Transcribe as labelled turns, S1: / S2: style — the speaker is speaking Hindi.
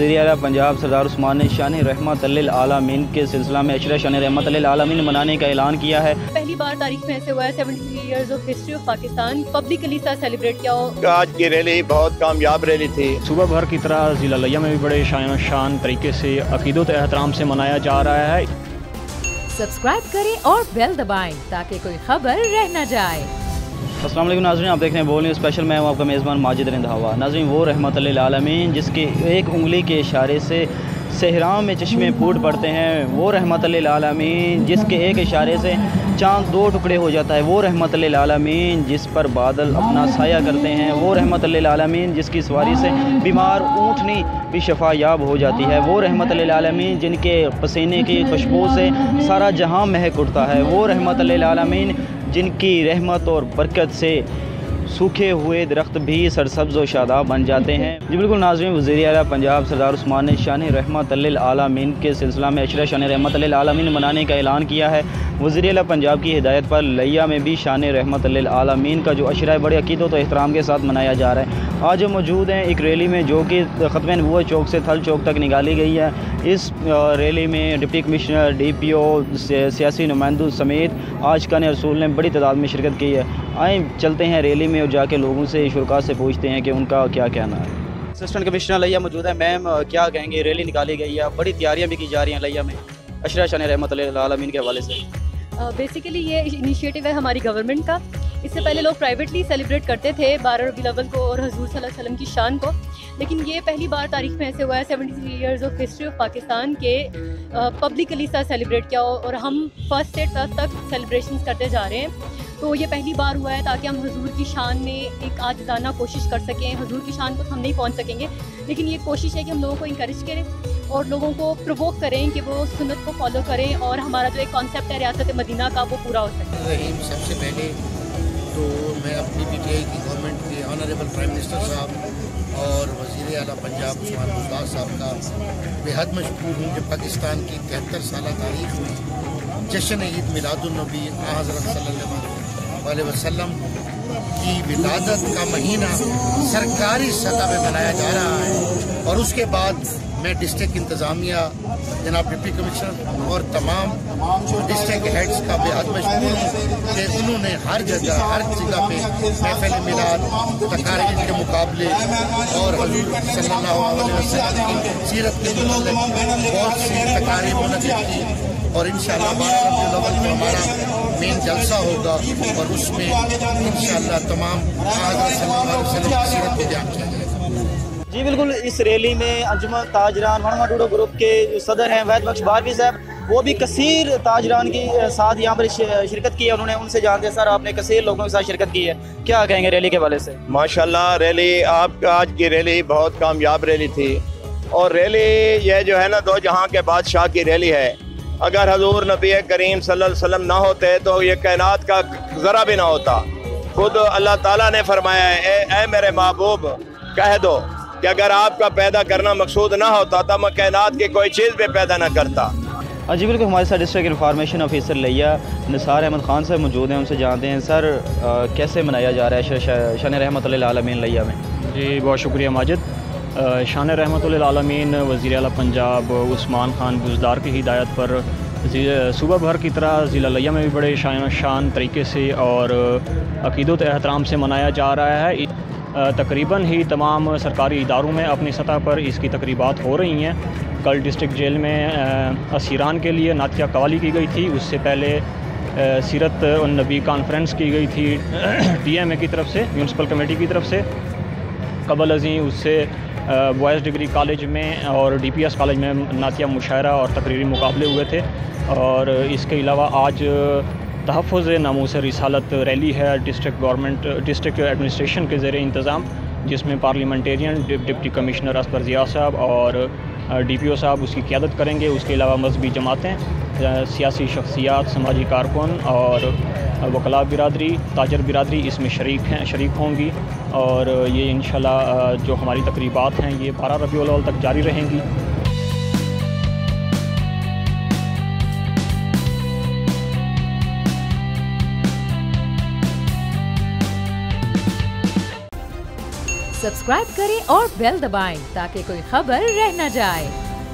S1: वज़ीर-ए-आला पंजाब सरदार उस्मान ने शान रहमत लिल आलमीन के सिलसिला में अशरा शान रहमत लिल आलमीन मनाने का ऐलान किया है।
S2: पहली बार तारीख में ऐसे हुआ है 73 years of history of Pakistan publicly सा सेलिब्रेट किया हो।
S3: आज की रैली बहुत कामयाब रैली थी।
S4: सुबह भर की तरह ज़िला लिया में भी बड़े शान तरीके से अकीदत एहतराम से मनाया जा रहा है।
S5: सब्सक्राइब करें और बेल दबाएं ताकि कोई खबर रह न जाए।
S1: अस्सलाम वालेकुम नाज़रीन, आप देख रहे हैं बोल न्यूज़ स्पेशल। मैं हूं आपका मेज़बान माजिद रिंधावा। नाज़रीन, वो रहमत लिल आलमीन जिसके एक उंगली के इशारे से सहराओं में चश्मे फूट पड़ते हैं, वो रहमत लिल आलमीन जिसके एक इशारे से चाँद दो टुकड़े हो जाता है, वो रहमत लिल आलमीन जिस पर बादल अपना साया करते हैं, वो रहमत लिल आलमीन जिसकी सवारी से बीमार ऊँटनी भी शफा याब हो जाती है, वो रहमत लिल आलमीन जिनके पसीने की खुशबू से सारा जहां महक उठता है, वो रहमत लिल आलमीन जिनकी रहमत और बरकत से सूखे हुए दरख्त भी सरसब्ज़ व शादाब बन जाते हैं। जी बिल्कुल नाज़रीन, वज़ीर-ए-आला पंजाब सरदार उस्मान ने शान रहमत लिल आलमीन के सिलसिला में अशरा शान रहमत लिल आलमीन मनाने का ऐलान किया है। वज़ीर-ए-आला पंजाब की हिदायत पर लिया में भी शान रहमत लिल आलमीन का जो अशरा है बड़े अकीदत और एहतराम के साथ मनाया जा रहा है। आज हम मौजूद हैं एक रैली में जो कि ख़त्म नबूवत चौक से थल चौक तक निकाली गई है। इस रैली में डिप्टी कमिश्नर, DPO, सियासी नुमाइंदों समेत आशिकान रसूल ने बड़ी तादाद में शिरकत की है। आए चलते हैं रैली में और जाके लोगों से, शुरका से पूछते हैं कि उनका क्या कहना है। असिस्टेंट कमिश्नर लिया मौजूद है। मैम, क्या कहेंगे, रैली निकाली गई है, बड़ी तैयारियां भी की जा रही हैं लिया में अशरा शान रहमत लिल आलमीन के हवाले से।
S2: बेसिकली ये इनिशिएटिव है हमारी गवर्नमेंट का। इससे पहले लोग प्राइवेटली सेलिब्रेट करते थे 12 रबीउल अव्वल को और हजूर सल्लल्लाहु अलैहि वसल्लम की शान को, लेकिन ये पहली बार तारीख में ऐसे हुआ है 73 years of history of Pakistan के पब्लिकली सा सेलिब्रेट किया हो और हम फर्स्ट से 10 तक सेलिब्रेशंस करते जा रहे हैं। तो ये पहली बार हुआ है ताकि हम हजूर की शान में एक आजिज़ाना कोशिश कर सकें। हजूर की शान को तो हम नहीं पहुंच सकेंगे, लेकिन ये कोशिश है कि हम लोगों को इंकरेज करें और लोगों को प्रोवोक करें कि वो सुन्नत को फॉलो करें और हमारा जो एक कॉन्सेप्ट है रियासत मदीना का वो पूरा हो सके।
S6: सबसे पहले तो मैं अपनी PTI की गवर्नमेंट के ऑनरेबल प्राइम मिनिस्टर साहब और वज़ीर-ए-आला पंजाब उस्मान बुज़दार साहब का बेहद मशकूर हूँ कि पाकिस्तान की 73 साल तारीख में जश्न ईद मिलादुन्नबी हज़रत सल्लल्लाहु अलैहि वसल्लम की विलादत का महीना सरकारी सतह पे मनाया जा रहा है। और उसके बाद मैं डिस्ट्रिक्ट इंतज़ामिया, जनाब डिप्टी कमिश्नर और तमाम डिस्ट्रिक्ट हेड्स का बेहद मशहूर हूँ कि उन्होंने हर जगह पे महफिल मिलाद, तकारीर के मुकाबले और हजूर सल्लल्लाहु अलैहि वसल्लम की सीरत के मुताबिक बहुत सी तकारीर मुनक़िद की और इंशाअल्लाह 12 रबीउल अव्वल को हमारा मेन जलसा होगा और उसमें इंशाअल्लाह तमाम हज़रत सल्लल्लाहु अलैहि वसल्लम की सीरत को बयान किया जाएगा।
S1: जी बिल्कुल, इस रैली में अंजुमन ताजरान वनमाडूडो ग्रुप के जो सदर हैं वैद बख्श बारवी साहब, वो भी कसीर ताजरान के साथ यहाँ पर शिरकत की है। उन्होंने उनसे जानते हैं, सर आपने कसीर लोगों के साथ शिरकत की है, क्या कहेंगे रैली के हवाले से?
S3: माशाल्लाह, रैली आज की रैली बहुत कामयाब रैली थी और रैली ये जो है ना, दो जहाँ के बादशाह की रैली है। अगर हजूर नबी करीम सल्लल्लाहु अलैहि वसल्लम ना होते तो ये कायनात का ज़रा भी ना होता। खुद अल्लाह ताला ने फरमाया है, ए मेरे महबूब कह दो कि अगर आपका पैदा करना मकसूद ना होता तो मैं कायनात की कोई चीज़ भी पैदा ना करता।
S1: जी बिल्कुल, हमारे साथ डिस्ट्रिक्ट इंफॉर्मेशन ऑफिसर लिया निसार अहमद खान साहब मौजूद हैं, उनसे जानते हैं। सर, कैसे मनाया जा रहा है शान रहमत लिल आलमीन लिया में?
S4: जी बहुत शुक्रिया माजिद। शान रहमत लिल आलमीन वज़ीर-ए-आला पंजाब उस्मान खान बुज़दार की हिदायत पर सुबह भर की तरह ज़िला लिया में भी बड़े शान तरीके से और अकीदत एहतराम से मनाया जा रहा है। तकरीबन ही तमाम सरकारी इदारों में अपनी सतह पर इसकी तकरीबात हो रही हैं। कल डिस्ट्रिक्ट जेल में असीरान के लिए नातिया कवाली की गई थी। उससे पहले सीरत उन नबी कॉन्फ्रेंस की गई थी DMA की तरफ से, म्यूनसिपल कमेटी की तरफ से। कबल अज़ीं उससे बॉयज़ डिग्री कॉलेज में और DPS कॉलेज में नातिया मुशायरा और तकरीरी मुकाबले हुए थे। और इसके अलावा आज तहफ़्फ़ुज़ नामूस रिसालत रैली है डिस्ट्रिक्ट एडमिनिस्ट्रेशन के ज़ेरे इंतज़ाम, जिसमें parliamentarian deputy commissioner Asghar Zia साहब और DPO साहब उसकी क़यादत करेंगे। उसके अलावा मजहबी जमातें, सियासी शख्सियात, समाजी कारकुन और वकला बिरादरी, ताजर बिरादरी इसमें शरीक होंगी। और ये इंशाल्लाह जो हमारी तकरीबात हैं ये 12 रबीउल अव्वल तक जारी रहेंगी।
S5: सब्सक्राइब करें और बेल दबाएं ताकि कोई खबर रह न जाए।